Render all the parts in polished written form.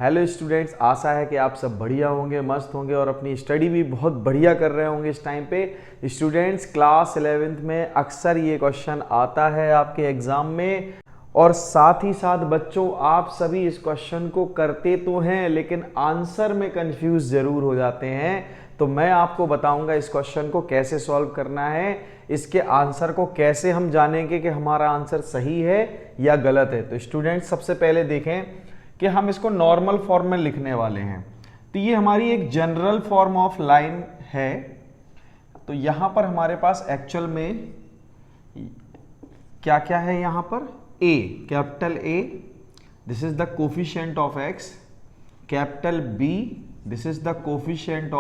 Hello students, आशा है कि आप सब बढ़िया होंगे, मस्त होंगे और अपनी स्टडी भी बहुत बढ़िया कर रहे होंगे इस टाइम पे। स्टूडेंट्स, क्लास 11th में अक्सर ये क्वेश्चन आता है आपके एग्जाम में और साथ ही साथ बच्चों आप सभी इस क्वेश्चन को करते तो हैं लेकिन आंसर में कंफ्यूज जरूर हो जाते हैं। तो मैं आपको बताऊंगा इस क्वेश्चन को कैसे सॉल्व करना है, इसके आंसर को कैसे हम जानेंगे कि हमारा आंसर सही है या गलत है। तो स्टूडेंट्स, सबसे पहले देखें कि हम इसको नॉर्मल फॉर्म में लिखने वाले हैं। तो ये हमारी एक जनरल फॉर्म ऑफ लाइन है। तो यहां पर हमारे पास एक्चुअल में क्या क्या है, यहां पर a, capital A, this is the coefficient of x, capital B, this is the coefficient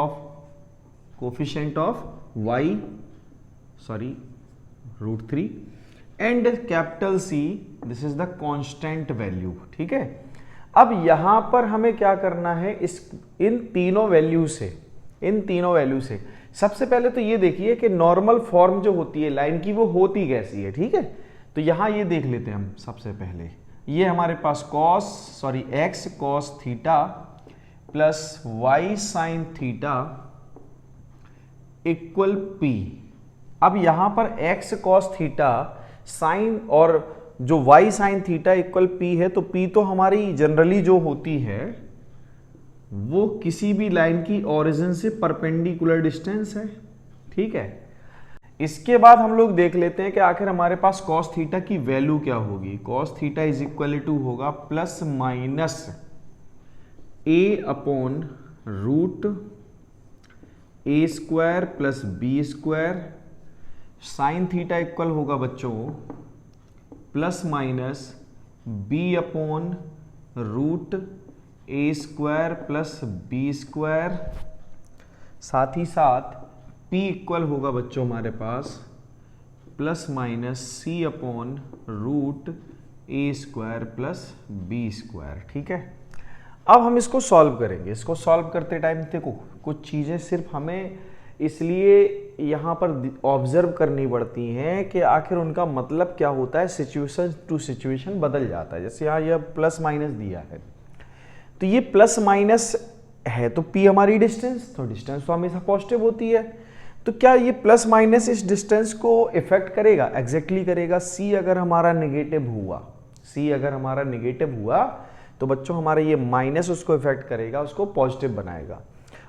of y, sorry √3, and capital C, this is the constant value. ठीक है, अब यहां पर हमें क्या करना है, इन तीनों वैल्यू से सबसे पहले तो ये देखिए कि नॉर्मल फॉर्म जो होती है लाइन की वो होती कैसी है। ठीक है, तो यहां ये देख लेते हैं हम। सबसे पहले ये हमारे पास x cos theta plus y sin theta equal p। अब यहां पर x cos थीटा साइन और जो y sin theta equal p है, तो p तो हमारी जनरली जो होती है वो किसी भी लाइन की ओरिजिन से परपेंडिकुलर डिस्टेंस है। ठीक है, इसके बाद हम लोग देख लेते हैं कि आखिर हमारे पास cos थीटा की वैल्यू क्या होगी। cos theta is equal to होगा plus minus a upon √a² plus b²। Sine theta equal होगा बच्चों plus minus b upon √a² plus b²। साथ ही साथ p इक्वल होगा बच्चों हमारे पास plus minus c upon √a² plus b²। ठीक है, अब हम इसको सॉल्व करेंगे। इसको सॉल्व करते टाइम देखो कुछ चीज़ें सिर्फ हमें इसलिए यहाँ पर ऑब्जर्व करनी पड़ती हैं कि आखिर उनका मतलब क्या होता है, सिचुएशन टू सिचुएशन बदल जाता है। जैसे यहाँ यह प्लस माइनस दिया है, तो ये प्लस माइनस है तो p हमारी डिस्टेंस, तो डिस्टेंस तो हमेशा पॉजिटिव होती है। तो क्या ये प्लस माइनस इस डिस्टेंस को इफेक्ट करेगा? एग्जैक्टली करेगा। c अगर हमारा नेगेटिव हुआ तो बच्चों हमारा ये माइनस उसको इफेक्ट करेगा, उसको पॉजिटिव बनाएगा।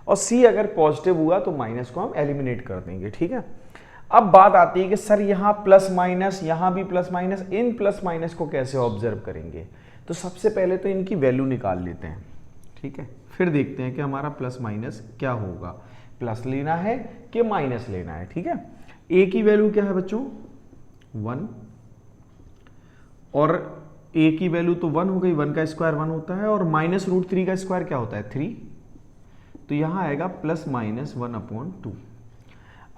और c अगर पॉजिटिव हुआ तो माइनस को हम एलिमिनेट कर देंगे। ठीक है, अब बात आती है कि सर यहाँ प्लस माइनस, यहाँ भी plus minus, in plus minus को कैसे ऑब्जर्व करेंगे? तो सबसे पहले तो इनकी वैल्यू निकाल लेते हैं। ठीक है, फिर देखते हैं कि हमारा प्लस माइनस क्या होगा, प्लस लेना है कि माइनस लेना है। ठीक है, a की वैल्यू क्या है बच्चों 1, और a की वैल्यू तो 1 हो गई, 1 का स्क्वायर 1 होता है, और माइनस √3 का स्क्वायर क्या होता है 3, तो यहां आएगा प्लस माइनस 1/2।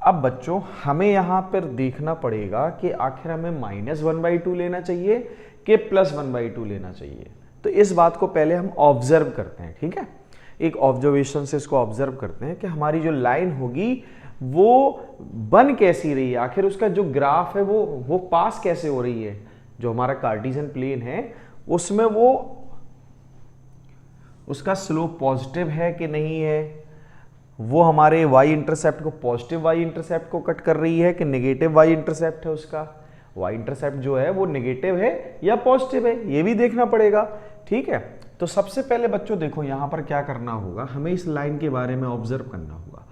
अब बच्चों हमें यहां पर देखना पड़ेगा कि आखिर हमें -1/2 लेना चाहिए कि +1/2 लेना चाहिए। तो इस बात को पहले हम ऑब्जर्व करते हैं। ठीक है, एक ऑब्जर्वेशन से इसको ऑब्जर्व करते हैं कि हमारी जो लाइन होगी वो बन कैसी रही है, आखिर उसका जो ग्राफ है वो पास कैसे हो रही है। जो हमारा कार्टेशियन प्लेन है उसमें वो उसका स्लोप पॉजिटिव है कि नहीं है, वो हमारे y इंटरसेप्ट को, पॉजिटिव y इंटरसेप्ट को कट कर रही है कि नेगेटिव y इंटरसेप्ट है, उसका y इंटरसेप्ट जो है वो नेगेटिव है या पॉजिटिव है, ये भी देखना पड़ेगा। ठीक है, तो सबसे पहले बच्चों देखो यहां पर क्या करना होगा, हमें इस लाइन के बारे में ऑब्जर्व करना होगा।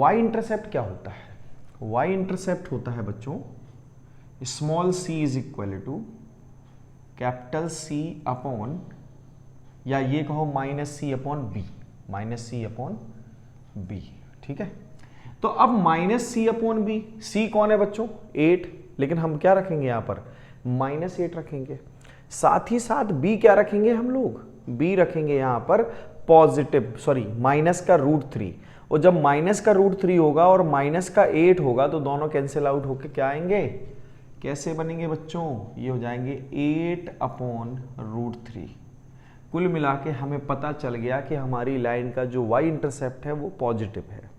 y इंटरसेप्ट क्या होता है? y इंटरसेप्ट होता है बच्चों small c is equal to capital C upon, या ये कहो माइनस C अपॉन b। ठीक है, तो अब -c अपॉन b, c कौन है बच्चों 8, लेकिन हम क्या रखेंगे यहाँ पर -8 रखेंगे। साथ ही साथ b क्या रखेंगे हम लोग, b रखेंगे यहाँ पर माइनस का √3, और जब माइनस का √3 होगा और माइनस का 8 होगा तो दोनों कैंसिल आउट होके क्या आएंगे, कैसे बनेंगे बच्चों, ये हो जाएंगे 8/√3। कुल मिला के हमें पता चल गया कि हमारी लाइन का जो y इंटरसेप्ट है वो पॉजिटिव है।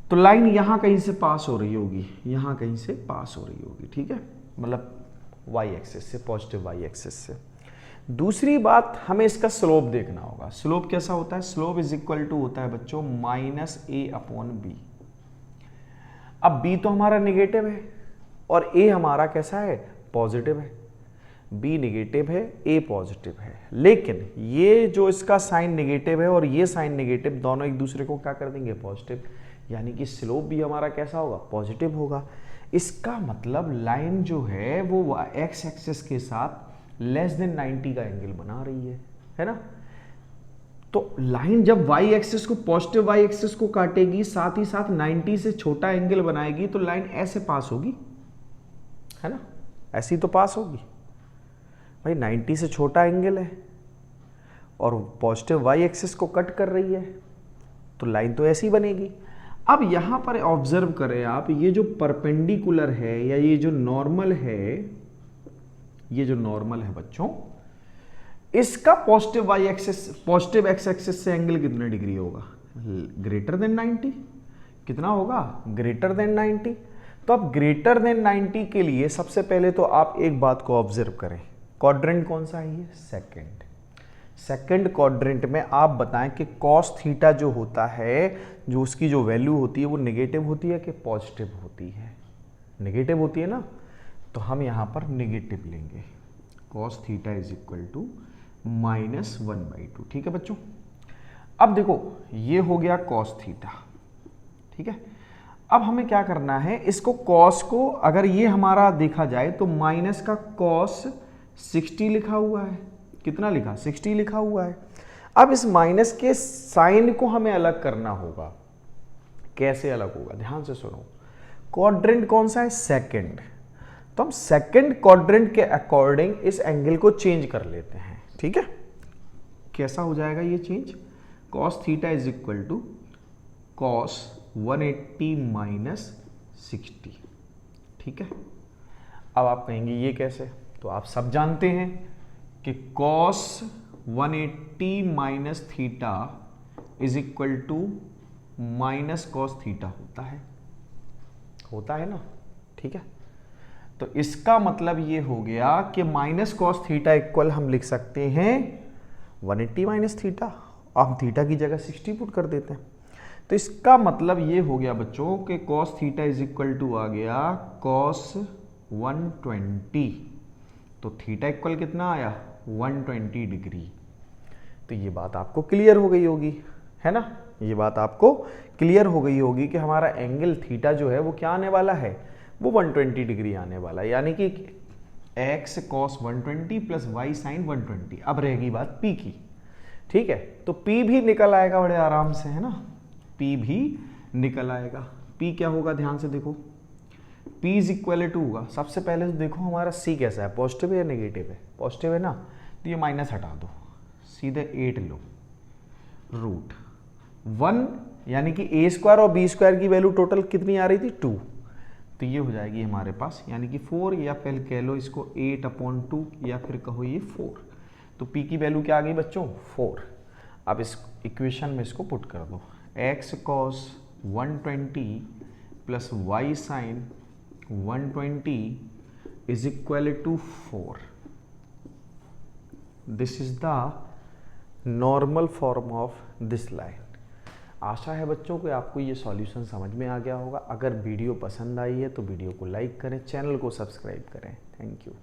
तो लाइन यहां कहीं से पास हो रही होगी, यहां कहीं से पास हो रही होगी। ठीक है, मतलब y एक्सिस से, पॉजिटिव y एक्सिस से। दूसरी बात, हमें इसका स्लोप देखना होगा। स्लोप कैसा होता है, स्लोप इज इक्वल टू होता है बच्चों -a/b। अब b तो हमारा निगेटिव है और a हमारा कैसा है, पॉजिटिव है। b निगेटिव है, a पॉजिटिव है, लेकिन ये जो इसका साइन निगेटिव है और ये साइन निगेटिव दोनों एक दूसरे को क्या कर देंगे, पॉजिटिव, यानी कि स्लोप भी हमारा कैसा होगा, पॉजिटिव होगा। इसका मतलब लाइन जो है वो एक्स एक्सिस के साथ लेस देन 90 का एंगल बना रही है ना। तो लाइन जब y एक्सिस को, पॉजिटिव y एक्सिस को काटेगी, साथ ही साथ 90 से छोटा एंगल बनाएगी, तो लाइन ऐसे पास होगी, है ना, ऐसी तो पास होगी भाई। 90 से छोटा एंगल है और पॉजिटिव y एक्सिस को कट कर रही है, तो लाइन तो ऐसी बनेगी। अब यहां पर ऑब्जर्व करें आप, ये जो परपेंडिकुलर है या ये जो नॉर्मल है, ये जो नॉर्मल है बच्चों, इसका positive y axis, positive x axis से एंगल कितने डिग्री होगा, ग्रेटर देन 90। कितना होगा, ग्रेटर देन 90। तो अब ग्रेटर देन 90 के लिए सबसे पहले तो आप एक बात को ऑब्जर्व करें, क्वाड्रेंट कौन सा है, ये सेकंड। सेकंड क्वाड्रेंट में आप बताएं कि कॉस थीटा जो होता है, जो उसकी जो वैल्यू होती है वो नेगेटिव होती है कि पॉजिटिव होती है, नेगेटिव होती है ना। तो हम यहां पर नेगेटिव लेंगे, cos theta is equal to -1/2। ठीक है बच्चों। अब देखो ये हो गया कॉस थीटा, ठीक है। अब हमें क्या करना है, इसको कॉस को, अगर ये हमारा देखा जाए तो माइनस का कॉस 60 लिखा हुआ है, कितना लिखा, 60 लिखा हुआ है। अब इस माइनस के साइन को हमें अलग करना होगा। कैसे अलग होगा, ध्यान से सुनो। क्वाड्रेंट कौन सा है, सेकंड। तो हम सेकंड क्वाड्रेंट के अकॉर्डिंग इस एंगल को चेंज कर लेते हैं, ठीक है। कैसा हो जाएगा ये change, cos theta is equal to cos 180 - 60, ठीक है। अब आप कहेंगे ये कैसे, तो आप सब जानते हैं कि cos 180 - theta is equal to minus cos theta होता है ना, ठीक है। तो इसका मतलब ये हो गया कि माइनस कॉस थीटा इक्वल हम लिख सकते हैं 180 - थीटा। हम थीटा की जगह 60 पुट कर देते हैं। तो इसका मतलब ये हो गया बच्चों कि cos theta is equal to आ गया कॉस 120। तो थीटा इक्वल कितना आया, 120 डिग्री। तो ये बात आपको क्लियर हो गई होगी, है ना, ये बात आपको क्लियर हो गई होगी कि हमारा एंगल थीटा जो है वो क्या आने वाला है, वो 120 डिग्री आने वाला है, यानी कि x cos 120 plus y sin 120। अब रहेगी बात p की, ठीक है। तो p भी निकल आएगा बड़े आराम से, है ना, p भी निकल आएगा। p क्या होगा, ध्यान से देखो, p इज इक्वल टू होगा, सबसे पहले तो देखो हमारा c कैसा है, पॉजिटिव है या नेगेटिव है, पॉजिटिव है ना, तो ये माइनस हटा दो, सीधे 8 लो, रूट 1, यानी कि a² और b² की वैल्यू टोटल कितनी आ रही थी, 2। तो ये हो जाएगी हमारे पास, यानी कि 4, या फिर कह लो इसको 8/2, या फिर कहो ये 4। तो p की वैल्यू क्या आ गई बच्चों, 4। अब इस इक्वेशन में इसको पुट कर दो, x cos 120 plus y sin 120 is equal to 4। This is the normal form of this line. आशा है बच्चों को आपको ये सॉल्यूशन समझ में आ गया होगा। अगर वीडियो पसंद आई है तो वीडियो को लाइक करें, चैनल को सब्सक्राइब करें। Thank you.